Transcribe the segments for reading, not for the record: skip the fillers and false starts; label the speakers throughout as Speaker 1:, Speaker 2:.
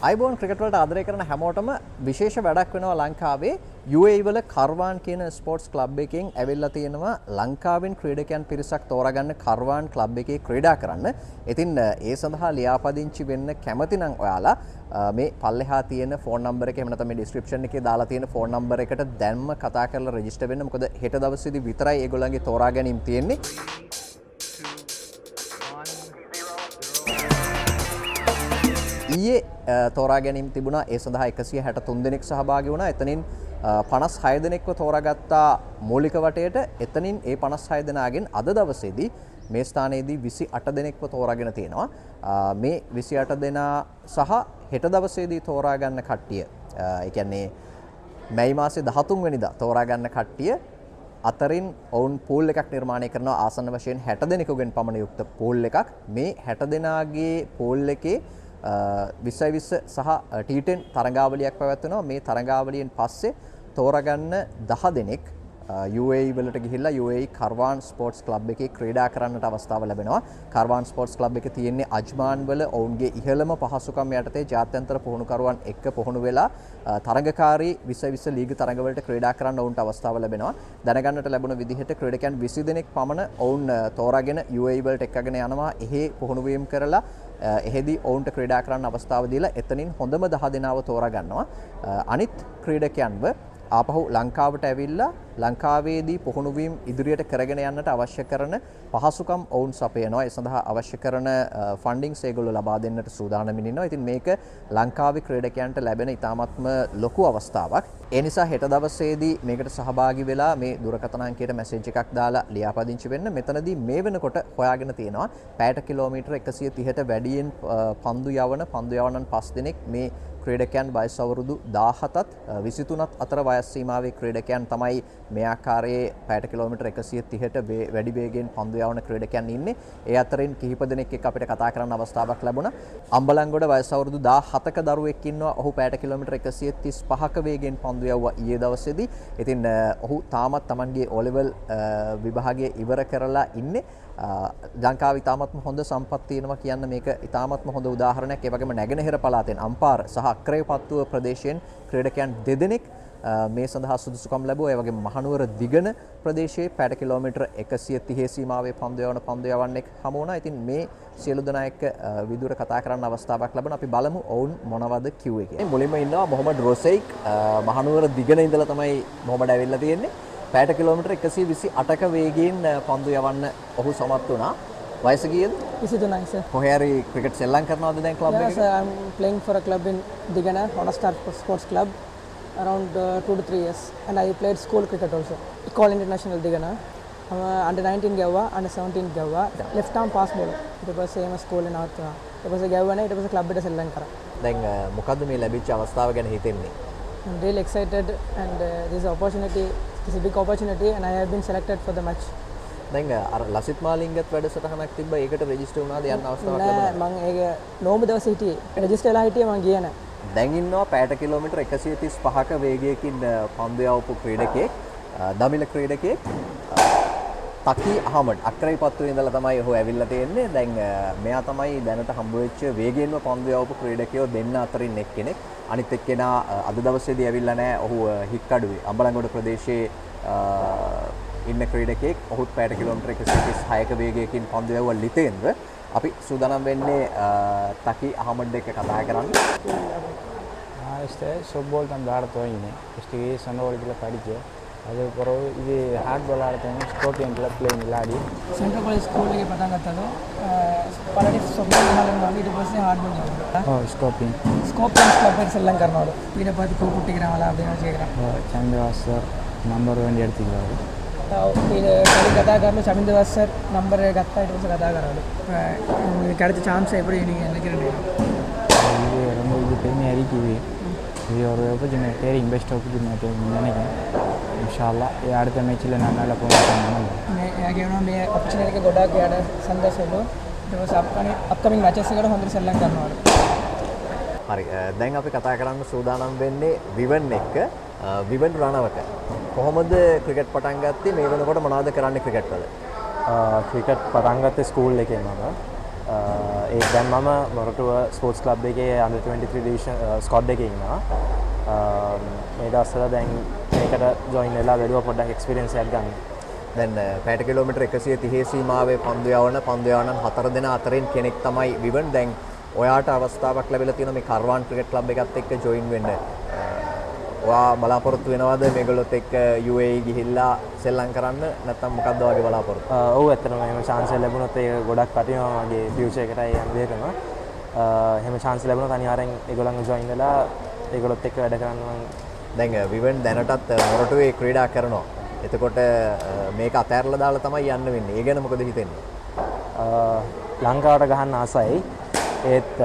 Speaker 1: අයිබෝන් ක්‍රිකට් වලට ආදරය කරන හැමෝටම විශේෂ වැඩක් වෙනවා ලංකාවේ UAE වල කරවාන් කියන ස්පෝර්ට්ස් ක්ලබ් එකෙන් ඇවිල්ලා තියෙනවා ලංකාවෙන් ක්‍රීඩකයන් පිරිසක් තෝරාගන්න කරවාන් ක්ලබ් එකේ ක්‍රීඩා කරන්න. ඉතින් ඒ සඳහා ලියාපදිංචි වෙන්න කැමති නම් ඔයාලා මේ පල්ලෙහා තියෙන ෆෝන් නම්බර එක එහෙම නැත්නම් මේ ඩිස්ක්‍රිප්ෂන් එකේ දාලා තියෙන ෆෝන් නම්බර එකට දැන්ම කතා කරලා රෙජිස්ටර් වෙන්න. මොකද හෙට දවසේදී විතරයි ඒගොල්ලන්ගේ තෝරා ගැනීම තියෙන්නේ. ඊයේ තෝරා ගැනීම තිබුණා. ඒ සඳහා 163 දෙනෙක් සහභාගී වුණා. එතනින් 56 දෙනෙක්ව තෝරාගත්තා මූලික වටේට. එතනින් ඒ 56 දෙනාගෙන් අද දවසේදී මේ ස්ථානයේදී 28 දෙනෙක්ව තෝරාගෙන තියෙනවා. මේ 28 දෙනා සහ හෙට දවසේදී තෝරා ගන්න කට්ටිය, ඒ කියන්නේ මැයි මාසේ 13 වෙනිදා තෝරා ගන්න කට්ටිය අතරින් ඔවුන් පූල් එකක් නිර්මාණය කරනවා. ආසන්න වශයෙන් 60 දෙනෙකුගෙන් පමණ යුක්ත පූල් එකක්. මේ 60 දෙනාගේ පූල් එකේ 2020 සහ T10 තරඟාවලියක් පැවැත්වෙනවා. මේ තරඟාවලියෙන් පස්සේ තෝරාගන්න 10 දෙනෙක් UAE වලට ගිහිල්ලා UAE කරවාන් ස්පෝර්ට්ස් ක්ලබ් එකේ ක්‍රීඩා කරන්නට අවස්ථාව ලැබෙනවා. කරවාන් ස්පෝර්ට්ස් ක්ලබ් එක තියෙන්නේ අජ්මාන් වල. ඔවුන්ගේ ඉහළම පහසුකම් යටතේ ජාත්‍යන්තර පුහුණුකරුවන් එක්ක පුහුණු වෙලා තරඟකාරී 2020 ලීග තරඟවලට ක්‍රීඩා කරන්න ඔවුන්ට අවස්ථාව ලැබෙනවා. දැනගන්නට ලැබුණ විදිහට ක්‍රීඩකයන් 20 දෙනෙක් පමණ ඔවුන් තෝරාගෙන UAE වලට එක්කගෙන යනවා. එහි පුහුණු වීම කරලා එහෙදී ඔවුන්ට ක්‍රීඩා කරන්න අවස්ථාව දීලා එතනින් හොඳම 10 දෙනාව තෝරා ගන්නවා. අනිත් ක්‍රීඩකයන්ව ආපහු ලංකාවට ඇවිල්ලා ලංකාවේදී පුහුණු වීම ඉදිරියට කරගෙන යන්නට අවශ්‍ය කරන පහසුකම් ඔවුන් සපයනවා. ඒ සඳහා අවශ්‍ය කරන ෆන්ඩින්ග්ස් ඒගොල්ලෝ ලබා දෙන්නට සූදානම්ින් ඉන්නවා. ඉතින් මේක ලංකාවේ ක්‍රීඩකයන්ට ලැබෙන ඉතාමත්ම ලොකු අවස්ථාවක්. ඒ නිසා හෙට දවසේදී මේකට සහභාගී වෙලා මේ දුරකථන අංකයට මැසේජ් එකක් දාලා ලියාපදිංචි වෙන්න. මෙතනදී මේ වෙනකොට හොයාගෙන තියෙනවා පැයට කිලෝමීටර් 130ට වැඩියෙන් පන්දු යවනන් 5 දෙනෙක් මේ ක්‍රීඩකයන් වයස අවුරුදු 17ත් 23ත් අතර වයස් සීමාවේ ක්‍රීඩකයන් තමයි මේ ආකාරයේ පැයට කිලෝමීටර් 130ට වැඩි වේගයෙන් පන්දු යවන ක්‍රීඩකයන් ඉන්නේ. ඒ අතරින් කිහිප දෙනෙක් එක්ක අපිට කතා කරන්න අවස්ථාවක් ලැබුණා. අම්බලන්ගොඩ වයස අවුරුදු 17ක දරුවෙක් ඉන්නවා. ඔහු පැයට කිලෝමීටර් 135ක වේගයෙන් පන්දු යවුවා ඊයේ දවසේදී. ඉතින් ඔහු තාමත් Tamanගේ O level විභාගය ඉවර කරලා ඉන්නේ. ලංකාවේ ඉතාමත්ම හොඳ සම්පත් තියෙනවා කියන්න මේක ඉතාමත්ම හොඳ උදාහරණයක්. ඒ වගේම නැගෙනහිර පළාතෙන් අම්පාර සහ අක්‍රේපත්තුව ප්‍රදේශයෙන් ක්‍රීඩකයන් දෙදෙනෙක් මේ සඳහා සුදුසුකම් ලැබුවා. ඒ වගේම මහනුවර දිගන ප්‍රදේශයේ පැයට කිලෝමීටර් 130 සීමාවේ පන්දු යවන්නෙක් හමු වුණා. ඉතින් මේ සියලු දෙනා එක්ක විදුර කතා කරන්න අවස්ථාවක් ලැබුණා. අපි බලමු ඔවුන් මොනවද කිව්වේ කියලා. මුලින්ම ඉන්නවා මොහමඩ් රොසෙයික්. මහනුවර දිගන ඉඳලා තමයි මොහමඩ් ඇවිල්ලා තියෙන්නේ. පැයට කිලෝමීටර් 128ක වේගයෙන් පන්දු යවන්න ඔහු සමත් වුණා. වයස කීයද? 23යි සර්. කොහේ හරි ක්‍රිකට් සෙල්ලම් කරනවද දැන් ක්ලබ් එකේ?
Speaker 2: Yes sir, I'm playing for a club in Digana, Honestar Sports Club, around 2 to 3 years, and I played school cricket also. Call International Digana. Under 19 ගව්වා, under 17 ගව්වා. Left arm fast bowler. ඊට පස්සේ එම school එක නවත්තුවා. ඊට පස්සේ ගව්වා නේ, ඊට පස්සේ club එකට සෙල්ලම් කරා.
Speaker 1: දැන් මොකද්ද මේ ලැබිච්ච අවස්ථාව ගැන හිතෙන්නේ?
Speaker 2: I'm really excited and this opportunity is a big opportunity and I have been selected for the match.
Speaker 1: දැන් අර ලසිත් මාලිංගත් වැඩසටහනක් තිබ්බා. ඒකට රෙජිස්ටර් වුණාද යන්න අවස්ථාවක් ලැබුණා?
Speaker 2: නෑ මම ඒක නෝම දවසේ හිටියේ. රෙජිස්ටර් වෙලා හිටියේ මම ගියේ නෑ.
Speaker 1: දැන් ඉන්නවා පැයට කිලෝමීටර් 135ක වේගයකින් පන්දු යවපු ක්‍රීඩකයෙක්, දමිළ ක්‍රීඩකයෙක් තකි අහමඩ් අක්‍රේපත්තුවේ ඉඳලා තමයි ඔහු ඇවිල්ලා තියෙන්නේ. දැන් මෙයා තමයි දැනට හම්බ වෙච්ච වේගයෙන්ම පන්දු යවපු ක්‍රීඩකයෝ දෙන්න අතරින් එක්කෙනෙක්. අනිත් එක්කෙනා අද දවසේදී ඇවිල්ලා නැහැ. ඔහු හික්කඩුවේ අම්බලන්ගොඩ ප්‍රදේශයේ ඉන්න ක්‍රීඩකයෙක්. ඔහුත් පැයට කිලෝමීටර් 136ක වේගයකින් පන්දු යවුවා ලිතේන්ද්‍ර. අපි සූදානම් වෙන්නේ තකි අහමඩ් එක්ක කතා කරන්න.
Speaker 3: softball தான் விளையாட துவங்கினேன். ஃபஸ்ட்டு சண்டோடிக்கில் படித்தேன். அதுக்கப்புறம் இது ஹார்ட் பால் ஆடுறதுங்க ஸ்கோப்பியன் கிளப்பில் விளையாடி
Speaker 2: सेंट्रल कॉलेज स्कूल के पता करता तो पढ़ाई सॉफ्टवेयर वाले वाली ඊට පස්සේ hard ball
Speaker 3: ඔව් ස්කෝපියන්
Speaker 2: club එක සෙල්ලම් කරනවලු ඊට පස්සේ කෝ කුට්ටිගරාවලා අපිට කියනවා
Speaker 3: චන්දවාස් සර් නම්බර් 1 எடுத்துக்கிறாரு.
Speaker 2: ඊට කතා කරලා චමින්දවාස් සර් නම්බර් එක ගත්තා. ඊට පස්සේ කතා කරවලු உங்களுக்கு கிடைச்ச சான்ஸ் எப்படி நீங்க நினைக்கிறீங்க?
Speaker 3: இது ரொம்ப இது பெருமையாக இருக்குது. இது ஒரு ஆப்பர்ச்சுனிட்டி, டேரிங் பெஸ்ட் ஆப்பர்ச்சுனிட்டி நினைக்கிறேன். ඉන්ෂාල්ලා ඒ அடுத்த மேட்ச்ல நான் நல்லா போகணும்.
Speaker 2: मैं කියනවා මේ ඔපචුනිටි එක ගොඩාක් යාට සන්තෝෂෙලු. ඊට පස්සේ අප්කමින් මැචස් එකට හොඳට සෙල්ලම් කරනවලු.
Speaker 1: හරි. දැන් අපි කතා කරන්න සූදානම් වෙන්නේ විවන් එක්ක. විවන් රණවක. කොහොමද ක්‍රිකට් පටන් ගත්තේ? මේ වෙනකොට මොනවද කරන්නේ ක්‍රිකට් වල?
Speaker 4: ක්‍රිකට් පටන් ගත්තේ ස්කූල් එකේ මම.
Speaker 3: ඒ දැන් මම මොරටුව ස්පෝර්ට්ස් ක්ලබ් එකේ under 23 ඩිවිෂන් ස්ක්වොඩ් එකේ ඉන්නවා. මේ දවස්වල දැන් මේකට ජොයින් වෙලා බැලුවා පොඩ්ඩක් එක්ස්පීරියන්ස් එකක් ගන්න.
Speaker 1: දැන් පැයට කිලෝමීටර් 130 සීමාවේ පන්දු යවන 4 දෙනා අතරින් කෙනෙක් තමයි විවන්. දැන් ඔයාට අවස්ථාවක් ලැබිලා තියෙනවා මේ කරවාන් ක්‍රිකට් ක්ලබ් එකත් එක්ක ජොයින් වෙන්න. ඔයා බලාපොරොත්තු වෙනවද මේගොල්ලොත් එක්ක UAE ගිහිල්ලා සෙල්ලම් කරන්න නැත්නම් මොකක්ද ඔයාගේ බලාපොරොත්තු?
Speaker 3: ඔව් ඇත්තටම එහෙම chance එක ලැබුණොත් ඒක ගොඩක් වටිනවා මගේ ෆියුචර් එකටයි යන දෙයකම. එහෙම chance ලැබුණොත් අනිවාර්යෙන් ඒගොල්ලන්ව ජොයින් වෙලා ඒගොල්ලොත් එක්ක වැඩ කරන්න මම
Speaker 1: දැන් විවන් දැනටත් මොරටුවේ ක්‍රීඩා කරනවා. එතකොට මේක අතෑරලා දාලා තමයි යන්න වෙන්නේ. ඒ ගැන මොකද හිතෙන්නේ?
Speaker 3: ලංකාවට ගහන්න ආසයි. ඒත්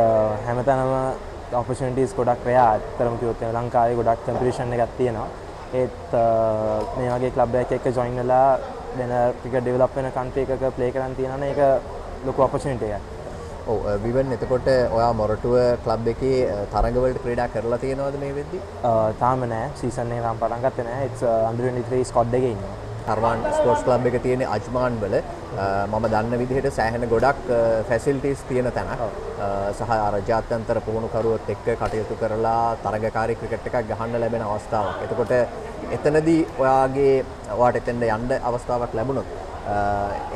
Speaker 3: හැමතැනම opportunities ගොඩක් රෑ අතරම කිව්වොත් ලංකාවේ ගොඩක් කම්පිටිෂන් එකක් තියෙනවා. ඒත් මේ වගේ ක්ලබ් එකක් එක්ක ජොයින් වෙලා වෙන ක්‍රිකට් ඩෙවලොප් වෙන කන්ට්‍රි එකක ප්ලේ කරන්න තියෙනවා ඒක ලොකු opportunity එකක්.
Speaker 1: ඔව් විවන් එතකොට ඔයා මොරටුව ක්ලබ් එකේ තරඟවලට ක්‍රීඩා කරලා තියෙනවද මේ වෙද්දි?
Speaker 3: තාම නෑ සීසන් එක තාම පටන් ගත්තේ නෑ. it's under 23 ස්ක්වොඩ් එකේ ඉන්නවා.
Speaker 1: කරවාන් ස්පෝර්ට්ස් ක්ලබ් එක තියෙන්නේ අජ්මාන් වල. මම දන්න විදිහට සෑහෙන ගොඩක් ෆැසිලිටිස් තියෙන තැනක්. සහ අර ජාත්‍යන්තර පුහුණුකරුවොත් එක්ක කටයුතු කරලා තරගකාරී ක්‍රිකට් එකක් ගහන්න ලැබෙන අවස්ථාවක්. එතකොට එතනදී ඔයාට එතෙන්ද යන්න අවස්ථාවක් ලැබුණොත්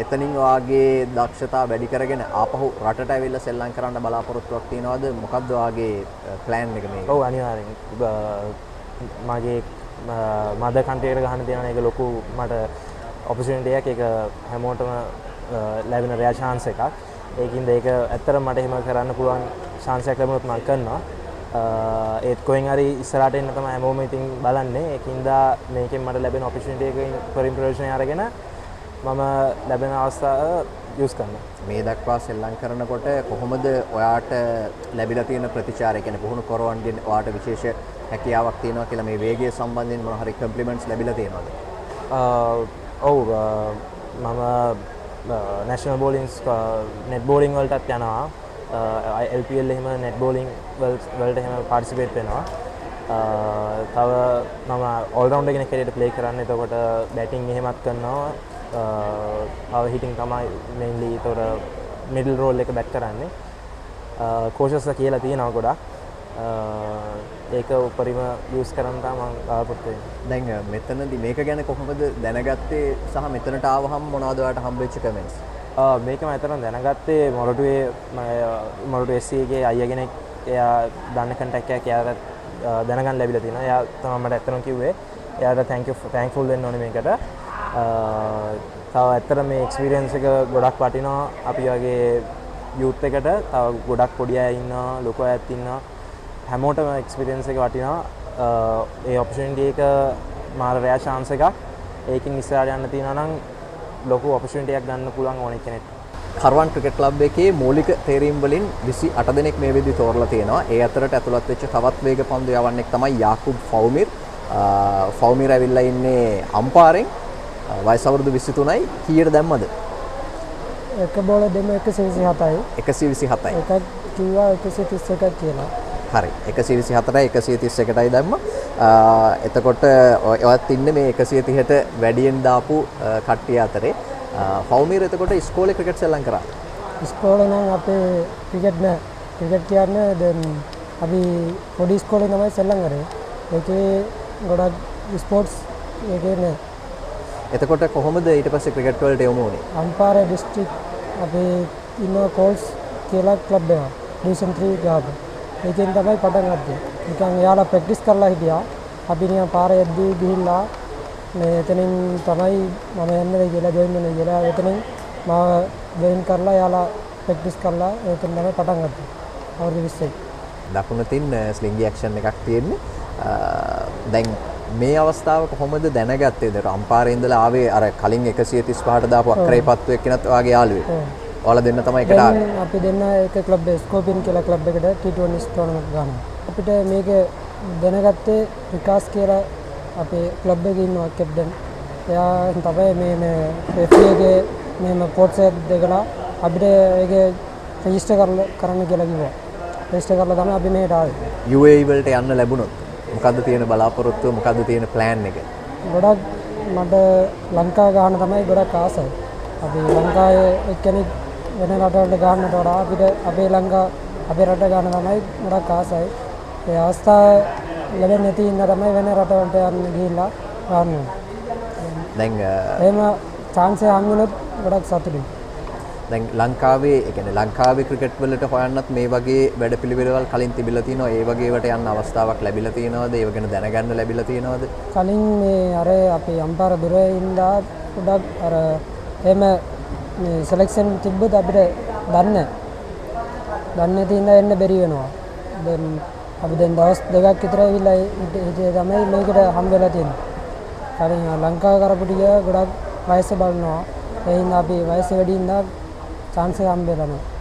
Speaker 1: එතනින් ඔයාගේ දක්ෂතා වැඩි කරගෙන ආපහු රටට ඇවිල්ලා සෙල්ලම් කරන්න බලාපොරොත්තුවක් තියනවද? මොකක්ද ඔයාගේ ප්ලෑන් එක මේ?
Speaker 3: ඔව් අනිවාර්යෙන්. මගේ මද කන්ට්‍රි එකට ගහන්න තියෙනවා ඒක ලොකු මට opportunity එකක්. ඒක හැමෝටම ලැබෙන රෙයා chance එකක්. ඒකින්ද ඒක ඇත්තටම මට එහෙම කරන්න පුළුවන් chance එකක් ලැබුණොත් මම කරනවා. ඒත් කොහෙන් හරි ඉස්සරහට එන්න තමයි හැමෝම ඉතින් බලන්නේ. ඒකින්ද මේකෙන් මට ලැබෙන opportunity එකෙන් පරිපූර්ණය අරගෙන මම ලැබෙන අවස්ථාව යූස් කරනවා.
Speaker 1: මේ දක්වා සෙල්ලම් කරනකොට කොහොමද ඔයාට ලැබිලා තියෙන ප්‍රතිචාරය? කියන්නේ පුහුණු කරවන්ගෙන් ඔයාට විශේෂ හැකියාවක් තියෙනවා කියලා මේ වේගය සම්බන්ධයෙන් මොන හරි කම්ප්ලිමන්ට්ස් ලැබිලා තියෙනවද?
Speaker 3: ඔව් මම national bowling net bowling වලටත් යනවා. LPL එහෙම net bowling වලට එහෙම participate වෙනවා. තව මම all rounder කෙනෙක් හැටියට play කරන්නේ. එතකොට batting එහෙමත් කරනවා. power hitting තමයි mainly ඒතොර middle role එක bat කරන්නේ. coaches කියලා තියෙනවා ගොඩක්. ඒක උපරිම යූස් කරන්න තමයි මම බලාපොරොත්තු වෙන්නේ.
Speaker 1: දැන් මෙතනදී මේක ගැන කොහොමද දැනගත්තේ සහ මෙතනට ආවහම මොනවද ඔයාලට හම්බෙච්ච කමෙන්ට්ස්?
Speaker 3: මේක මම අතරම දැනගත්තේ මොරටුවේ SC එකේ අයියා කෙනෙක් එයා දන්න කන්ටැක්ට් එකක් එයාට දැනගන්න ලැබිලා තියෙනවා. එයා තමයි මට ඇත්තටම කිව්වේ එයාට thankful වෙන්න ඕනේ මේකට. තව ඇත්තට මේ එක්ස්පීරියන්ස් එක ගොඩක් වටිනවා. අපි වගේ යූත් එකට තව ගොඩක් පොඩි අය ඉන්නවා, ලොකු අයත් ඉන්නවා. හැමෝටම එක්ස්පීරියන්ස් එක වටිනවා. ඒ ඔපචුනිටි එක මාර රෙයා chance එකක්. ඒකෙන් ඉස්සරහට යන්න තියෙනවා නම් ලොකු ඔපචුනිටි එකක් ගන්න පුළුවන් ඕනෙ කෙනෙක්.
Speaker 1: කරවාන් ක්‍රිකට් ක්ලබ් එකේ මූලික තේරීම් වලින් 28 දෙනෙක් මේ වෙද්දි තෝරලා තියෙනවා. ඒ අතරට ඇතුළත් වෙච්ච තවත් වේග පන්දු යවන්නෙක් තමයි යාකුබ් ෆෞමිර්. ෆෞමිර් ඇවිල්ලා ඉන්නේ අම්පාරෙන්. වයස අවුරුදු 23යි. කීයට දැම්මද?
Speaker 2: එක බෝල දෙම 127යි.
Speaker 1: 127යි.
Speaker 2: එකක් කිව්වා 131ක් කියලා.
Speaker 1: හරි 124යි 131ටයි දැම්ම. එතකොට ඔයත් ඉන්නේ මේ 130ට වැඩියෙන් දාපු කට්ටිය අතරේ. ෆෞමිර් එතකොට ඉස්කෝලේ ක්‍රිකට් සෙල්ලම් කරා.
Speaker 2: ඉස්කෝලේ නම් අපේ ක්‍රිකට් නෑ. ක්‍රිකට් කියන්නේ දැන් අපි පොඩි ඉස්කෝලේ තමයි සෙල්ලම් කරේ. ඒකේ ගොඩක් ස්පෝර්ට්ස් ඒකේ නෑ.
Speaker 1: එතකොට කොහොමද ඊට පස්සේ ක්‍රිකට් වලට යොමු වුනේ?
Speaker 2: අම්පාර ඩිස්ට්‍රික්ට් අපේ ඉන්න කෝල්ස් කියලා ක්ලබ් එකක්. ඩිවිෂන් 3 ගාව. ඒකෙන් තමයි පටන් ගත්තේ. නිකන් එයාලා ප්‍රැක්ටිස් කරලා හිටියා. අපි නිකන් පාරේ යද්දී ගිහිල්ලා මේ එතනින් තමයි මම යන්නේ කියලා ජොයින් වෙන්නේ කියලා එතනින් මාව ජොයින් කරලා එයාලා ප්‍රැක්ටිස් කරලා ඒකෙන් තමයි පටන් ගත්තේ. අවුරුදු 20යි.
Speaker 1: දකුණතින් ස්ලිංගි ඇක්ෂන් එකක් තියෙන්නේ. දැන් මේ අවස්ථාව කොහොමද දැනගත්තේ? දැන් අම්පාරේ ඉඳලා ආවේ අර කලින් 135ට දාපු අක්‍රේපත්තු එක්කෙනත් ඔයාගේ යාළුවෙක්. ඔයාලා දෙන්න තමයි එකට ආවේ.
Speaker 2: අපි දෙන්න එක ක්ලබ් එක ස්කෝපියන් කියලා ක්ලබ් එකට T20 ටෝර්නමන්ට් ගන්නවා. අපිට මේක දැනගත්තේ විකාස් කියලා අපේ ක්ලබ් එකේ ඉන්නවා කැප්ටන්. එයා තමයි මේ FA එකේ මේම පොට්ස් එක දෙකලා අපිට ඒක රෙජිස්ටර් කරන්න කියලා කිව්වා. රෙජිස්ටර් කරලා තමයි අපි මේකට ආවේ.
Speaker 1: UAE වලට යන්න ලැබුණොත් මොකද්ද තියෙන බලාපොරොත්තුව? මොකද්ද තියෙන ප්ලෑන් එක?
Speaker 2: ගොඩක් මට ලංකාව ගහන්න තමයි ගොඩක් ආසයි. අපි ලංකාවේ එක්කෙනෙක් වෙන රටවලට ගන්නට වඩා අපිට අපේ රට ගන්න තමයි ගොඩක් ආසයි. ඒ අවස්ථාව ලැබෙන්නේ නැති ඉන්න තමයි වෙන රටවලට යන්න ගිහිල්ලා ගන්න.
Speaker 1: දැන්
Speaker 2: එහෙම chance එක හම්බුනොත් ගොඩක් සතුටුයි.
Speaker 1: දැන් ලංකාවේ ඒ කියන්නේ ලංකාවේ ක්‍රිකට් වලට හොයන්නත් මේ වගේ වැඩපිළිවෙළවල් කලින් තිබිලා තියෙනවා. ඒ වගේ වට යන්න අවස්ථාවක් ලැබිලා තියෙනවද? ඒව ගැන දැනගන්න ලැබිලා තියෙනවද?
Speaker 2: කලින් මේ අර අපේ අම්පාර දුරේ ඉඳලා ගොඩක් අර එහෙම මේ සෙලෙක්ෂන් තිබ්බොත් අපිට දන්නේ නැති ඉඳලා එන්න බැරි වෙනවා. දැන් අපි දැන් දවස් දෙකක් විතර ඇවිල්ලා ඉතින් තමයි මේකට හම් වෙලා තියෙන්නේ. කලින් ලංකාව කරපු ටික ගොඩක් වයස බලනවා. ඒ හින්දා අපි වයස වැඩි හින්දා chance එක හම්බ වෙලා නැහැ.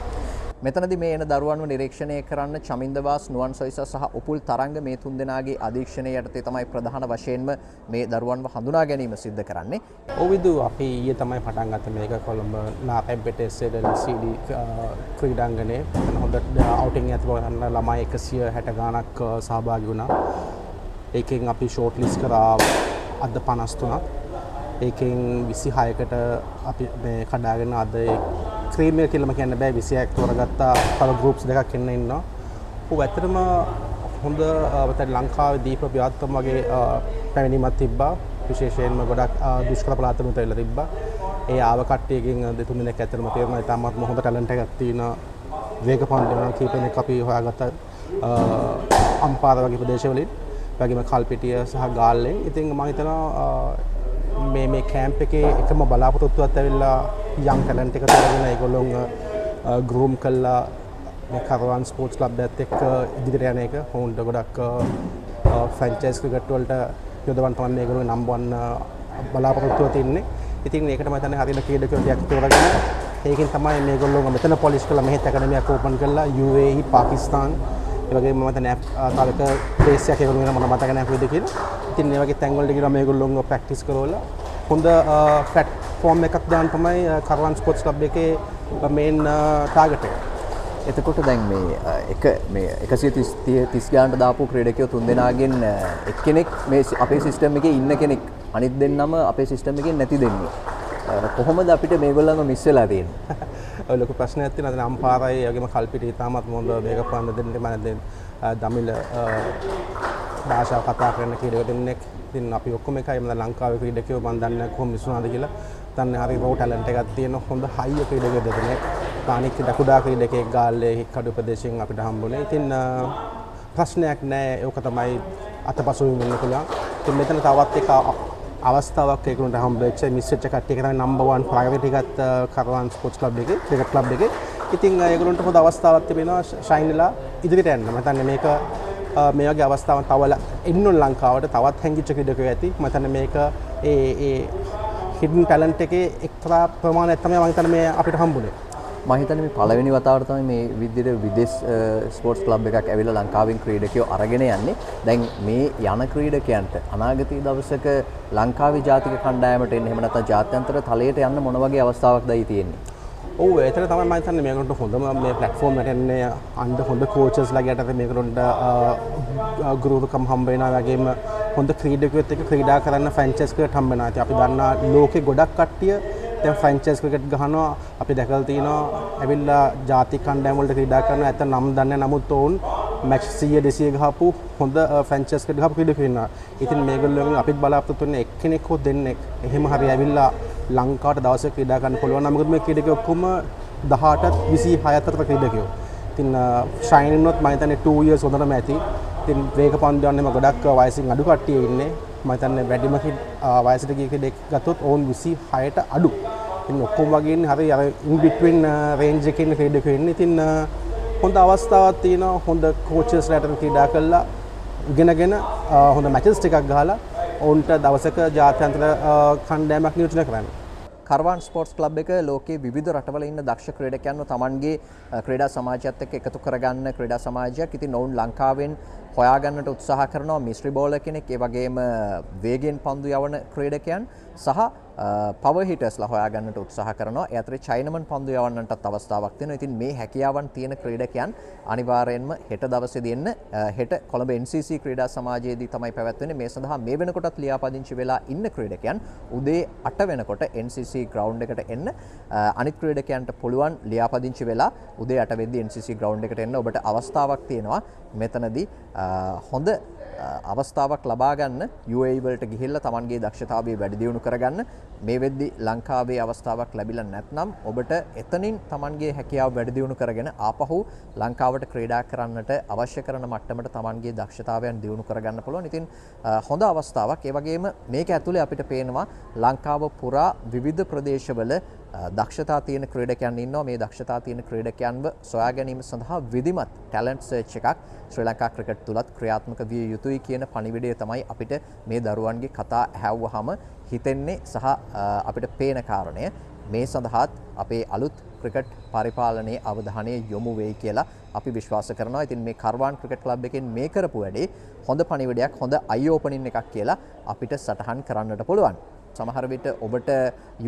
Speaker 1: මෙතනදී මේ එන දරුවන්ව නිරීක්ෂණය කරන්න චමින්දවාස් නුවන් සොයිස සහ උපුල් තරංග මේ තුන්දෙනාගේ අධීක්ෂණය යටතේ තමයි ප්‍රධාන වශයෙන්ම මේ දරුවන්ව හඳුනා ගැනීම සිද්ධ කරන්නේ.
Speaker 4: ඔවිදු අපි ඊයේ තමයි පටන් ගත්තේ මේක කොළඹ නාපැම්පෙට SLCD ක්‍රීඩාංගණයේ හොඳ අවුටින් එකක් ගන්න ළමයි 160 ගාණක් සහභාගී වුණා. ඒකෙන් අපි ෂෝට් ලිස්ට් කරා අද 53ක්. ඒකෙන් 26කට අපි මේ කඩාගෙන අද ක්‍රීම් එක කියලාම කියන්න බෑ 26ක් තෝරගත්තා. තව ගෲප්ස් දෙකක් එන්න ඉන්නවා. ඔව් ඇත්තටම හොඳ මත ලංකාවේ දීප ව්‍යාත්තම වගේ පැමිණීමක් තිබ්බා. විශේෂයෙන්ම ගොඩක් දුෂ්කර පළාතවල තෙල්ල තිබ්බා. ඒ ආව කට්ටියකින් දෙතුන් දෙනෙක් ඇත්තටම තේරුණා ඉතාමත් හොඳ ටැලන්ට් එකක් තියෙන වේගපන්දු වෙන කීප දෙනෙක් අපි හොයාගත්ත අම්පාර වගේ ප්‍රදේශවලින්. වගේම කල්පිටිය සහ ගාල්ලෙන්. ඉතින් මම හිතනවා මේ කැම්ප් එකේ එකම බලාපොරොත්තුවක් ඇවිල්ලා යම් ටැලන්ට් එක තෝරගෙන ඒගොල්ලොන් ගෲම් කළා මේ කරවන් ස්පෝර්ට්ස් ක්ලබ් එකත් එක්ක ඉදිරියට යන එක. හොඳ ගොඩක් ෆ්‍රැන්චයිස් ක්‍රිකට් වලට යොදවන්න තමයි මේගොල්ලෝ නම් 1 බලාපොරොත්තුව තින්නේ. ඉතින් ඒකට මම හිතන්නේ හරියට ක්‍රීඩකයෝ ටිකක් තෝරගෙන ඒකෙන් තමයි මේගොල්ලෝ මෙතන පොලිෂ් කරලා මෙහෙත් ඇකඩමියක් ඕපන් කරලා UAE පාකිස්තාන් ඒ වගේම මම හිතන්නේ තව එක ප්ලේස් එකක් ඒගොල්ලෝ වෙන මම මතක නැහැ කොහෙද කියලා. ඉතින් මේ වගේ තැන් වලට ගිහලා මේගොල්ලෝ ප්‍රැක්ටිස් කරවලා හොඳ ප්ලැට්ෆෝම් එකක් දාන්න තමයි කරවන් ස්පෝර්ට්ස් ක්ලබ් එකේ මේන් ටාගට් එක.
Speaker 1: එතකොට දැන් මේ 130 ගානට දාපු ක්‍රීඩකයෝ තුන්දෙනාගෙන් එක්කෙනෙක් මේ අපේ සිස්ටම් එකේ ඉන්න කෙනෙක් අනිත් දෙන්නම අපේ සිස්ටම් එකේ නැති දෙන්නේ. කොහොමද අපිට මේගොල්ලන්ව මිස් වෙලා තියෙන්නේ?
Speaker 4: ඔය ලොකු ප්‍රශ්නයක් තියෙනවා. දැන් අම්පාරයි ඒ වගේම කල්පිටි ඉතාමත් මොඳ වේගපන්දු දෙන්නේ මම දැන් දමිළ භාෂාව කතා කරන ක්‍රීඩකයෝ දෙන්නෙක්. ඉතින් අපි ඔක්කොම එකයි. මම ලංකාවේ ක්‍රීඩකයෝ මම දන්නේ කොහොම මිසුණාද කියලා. දන්නේ හරි රෝ ටැලන්ට් එකක් තියෙන හොඳ හයිය ක්‍රීඩකයෝ දෙන්නෙක්. අනික් දකුඩා ක්‍රීඩකයෙක් ගාල්ලේ හික්කඩු ප්‍රදේශයෙන් අපිට හම්බුනේ. ඉතින් ප්‍රශ්නයක් නැහැ. ඒක තමයි අතපසුවීම වෙන්න පුළුවන්. ඉතින් මෙතන තවත් එක අවස්ථාවක් ඒකට හම්බෙච්ච මිස් වෙච්ච කට්ටිය තමයි නම්බර් 1 ප්‍රයොරිටි ගත්ත කරවන් ස්පෝර්ට්ස් ක්ලබ් එකේ ක්‍රිකට් ක්ලබ් එකේ. ඉතින් ඒගොල්ලන්ට පොඩ අවස්ථාවක් තිබෙනවා ෂයින් වෙලා ඉදිරියට යන්න. මම හිතන්නේ මේක මේ වගේ අවස්ථාවක් තවල එන්න ලංකාවට තවත් හැංගිච්ච ක්‍රීඩකයෝ ඇති. මම හිතන්නේ මේක ඒ හිඩන් ටැලන්ට් එකේ එක්තරා ප්‍රමාණයක් තමයි මම හිතන්නේ මේ අපිට හම්බුනේ.
Speaker 1: මම හිතන්නේ මේ පළවෙනි වතාවට තමයි මේ විදිහට විදේශ ස්පෝර්ට්ස් ක්ලබ් එකක් ඇවිල්ලා ලංකාවෙන් ක්‍රීඩකයෝ අරගෙන යන්නේ. දැන් මේ යන ක්‍රීඩකයන්ට අනාගතයේ දවසක ලංකාවේ ජාතික කණ්ඩායමට එන්න එහෙම නැත්නම් ජාත්‍යන්තර තලයට යන්න මොන වගේ අවස්ථාවක්දයි තියෙන්නේ?
Speaker 4: ඔව් ඒතර තමයි මම හිතන්නේ මේකට හොඳම මේ ප්ලැට්ෆෝම් එකට එන්නේ අnder හොඳ කෝචස්ලා ගැට මේකට ගුරුතුකම් හම්බ වෙනවා. වගේම හොඳ ක්‍රීඩකයොත් එක්ක ක්‍රීඩා කරන්න ෆ්‍රැන්චයිස් ක්‍රිකට් හම්බ වෙනවා. ඉතින් අපි දන්නා ලෝකේ ගොඩක් කට්ටිය දැන් ෆ්‍රැන්චයිස් ක්‍රිකට් ගහනවා. අපි දැකලා තියෙනවා ඇවිල්ලා ජාතික කණ්ඩායම් වලට ක්‍රීඩා කරන ඇත්ත නම් දන්නේ නමුත් ඔවුන් මැච් 100 200 ගහපු හොඳ ෆ්‍රැන්චයිස් ක්‍රිකට් ගහපු ක්‍රීඩකයෝ ඉන්නවා. ඉතින් මේගොල්ලෝගෙන් අපිත් බලාපොරොත්තු වෙන්නේ එක්කෙනෙක් හෝ දෙන්නෙක් එහෙම හරි ඇවිල්ලා ලංකාවට දවසක් ක්‍රීඩා කරන්න පුළුවන් නම් මොකද මේ ක්‍රීඩකයෝ ඔක්කොම 18ත් 26ත් අතර ක්‍රීඩකයෝ. ඉතින් ෂයින් වුණොත් මම හිතන්නේ 2 years හොඳටම ඇති. ඉතින් වේගපන්දු යන්නේම ගොඩක් වයසින් අඩු කට්ටිය ඉන්නේ. මම හිතන්නේ වැඩිම වයසට ගිය කෙනෙක් ගත්තොත් ඔවුන් 26ට අඩු. ඉතින් ඔක්කොම වගේ ඉන්නේ හරි අර ඉන් බිට්වින් රේන්ජ් එකේ ඉන්න ක්‍රීඩකයෝ ඉන්නේ. ඉතින් හොඳ අවස්ථාවක් තියෙනවා. හොඳ කෝචස්ලාට ක්‍රීඩා කරලා ඉගෙනගෙන හොඳ මැචස් ටිකක් ගහලා ඔවුන්ට දවසක ජාත්‍යන්තර කණ්ඩායමක් නියෝජනය කරන්න.
Speaker 1: කරවන් ස්පෝර්ට්ස් ක්ලබ් එක ලෝකයේ විවිධ රටවල ඉන්න දක්ෂ ක්‍රීඩකයන්ව Tamanගේ ක්‍රීඩා සමාජයත් එක්ක එකතු කරගන්න ක්‍රීඩා සමාජයක්. ඉතින් ඔවුන් ලංකාවෙන් හොයාගන්නට උත්සාහ කරනවා මිස්ට්‍රි බෝලර් කෙනෙක්, ඒ වගේම වේගෙන් පන්දු යවන ක්‍රීඩකයන් සහ පවර් හිටර්ස්ලා හොයාගන්නට උත්සාහ කරනවා. ඒ අතරේ චයිනමන් පන්දු යවන්නටත් අවස්ථාවක් තියෙනවා. ඉතින් මේ හැකියාවන් තියෙන ක්‍රීඩකයන් අනිවාර්යයෙන්ම හෙට දවසේදී එන්න. හෙට කොළඹ NCC ක්‍රීඩා සමාජයේදී තමයි පැවැත්වෙන්නේ. මේ සඳහා මේ වෙනකොටත් ලියාපදිංචි වෙලා ඉන්න ක්‍රීඩකයන් උදේ 8 වෙනකොට NCC ග්‍රවුන්ඩ් එකට එන්න. අනිත් ක්‍රීඩකයන්ට පුළුවන් ලියාපදිංචි වෙලා උදේ 8 වෙද්දී NCC ග්‍රවුන්ඩ් එකට එන්න. ඔබට අවස්ථාවක් තියෙනවා මෙතනදී හොඳ අවස්ථාවක් ලබා ගන්න UAE වලට ගිහිල්ලා Tamanගේ දක්ෂතාවය වැඩි දියුණු කරගන්න. මේ වෙද්දී ලංකාවේ අවස්ථාවක් ලැබිලා නැත්නම් ඔබට එතනින් Tamanගේ හැකියාව වැඩි දියුණු කරගෙන ආපහු ලංකාවට ක්‍රීඩා කරන්නට අවශ්‍ය කරන මට්ටමට Tamanගේ දක්ෂතාවයන් දියුණු කරගන්න පුළුවන්. ඉතින් හොඳ අවස්ථාවක්. ඒ වගේම මේක ඇතුලේ අපිට පේනවා ලංකාව පුරා විවිධ ප්‍රදේශවල දක්ෂතා තියෙන ක්‍රීඩකයන් ඉන්නවා. මේ දක්ෂතා තියෙන ක්‍රීඩකයන්ව සොයා ගැනීම සඳහා විධිමත් ටැලන්ට් සර්ච් එකක් ශ්‍රී ලංකා ක්‍රිකට් තුලත් ක්‍රියාත්මක විය යුතුයි කියන පණිවිඩය තමයි අපිට මේ දරුවන්ගේ කතා ඇහුවහම හිතෙන්නේ සහ අපිට පේන කාරණය. මේ සඳහාත් අපේ අලුත් ක්‍රිකට් පරිපාලනයේ අවධානය යොමු වෙයි කියලා අපි විශ්වාස කරනවා. ඉතින් මේ කරවාන් ක්‍රිකට් ක්ලබ් එකෙන් මේ කරපු වැඩේ හොඳ පණිවිඩයක්, හොඳ අයි ඕපනින් එකක් කියලා අපිට සටහන් කරන්නට පුළුවන්. සමහර විට ඔබට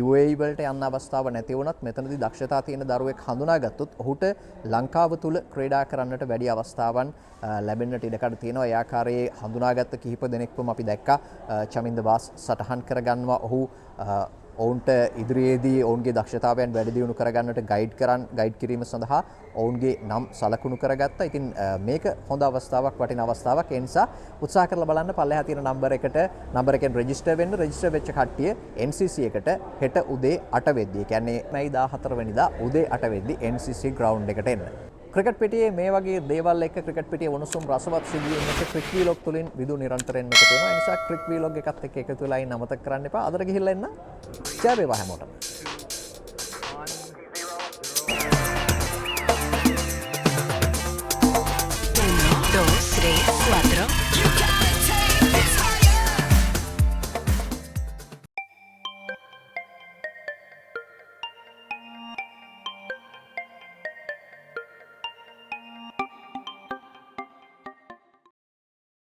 Speaker 1: UAE වලට යන්න අවස්ථාව නැති වුණත් මෙතනදී දක්ෂතා තියෙන දරුවෙක් හඳුනාගත්තොත් ඔහුට ලංකාව තුල ක්‍රීඩා කරන්නට වැඩි අවස්ථාවන් ලැබෙන්නට ඉඩකඩ තියෙනවා. ඒ ආකාරයේ හඳුනාගත්ත කිහිප දෙනෙක්වම අපි දැක්කා. චමින්ද වාස් සටහන් කරගන්නවා. ඔහු ඔවුන්ට ඉදිරියේදී ඔවුන්ගේ දක්ෂතාවයන් වැඩි දියුණු කරගන්නට ගයිඩ් කිරීම සඳහා ඔවුන්ගේ නම් සලකුණු කරගත්තා. ඉතින් මේක හොඳ අවස්ථාවක්, වටින අවස්ථාවක්. ඒ නිසා උත්සාහ කරලා බලන්න පල්ලෙහා තියෙන නම්බර එකෙන් රෙජිස්ටර් වෙන්න. රෙජිස්ටර් වෙච්ච කට්ටිය NCC එකට හෙට උදේ 8 වෙද්දී, කියන්නේ මැයි 14 වෙනිදා උදේ 8 වෙද්දී NCC ග්‍රවුන්ඩ් එකට එන්න. ක්‍රිකට් පිටියේ මේ වගේ දේවල් එක්ක ක්‍රිකට් පිටියේ වුණුසුම් රසවත් සිදුවීමක ක්‍රික් වීලොග් තුලින් විදු නිරන්තරයෙන්ම එකතු වෙනවා. ඒ නිසා ක්‍රික් වීලොග් එකත් එක්ක එකතු වෙලා ඉන්න අමතක කරන්න එපා. අදට ගිහිල්ලා එන්න. ජය වේවා හැමෝටම.
Speaker 5: 1, 2, 3, 4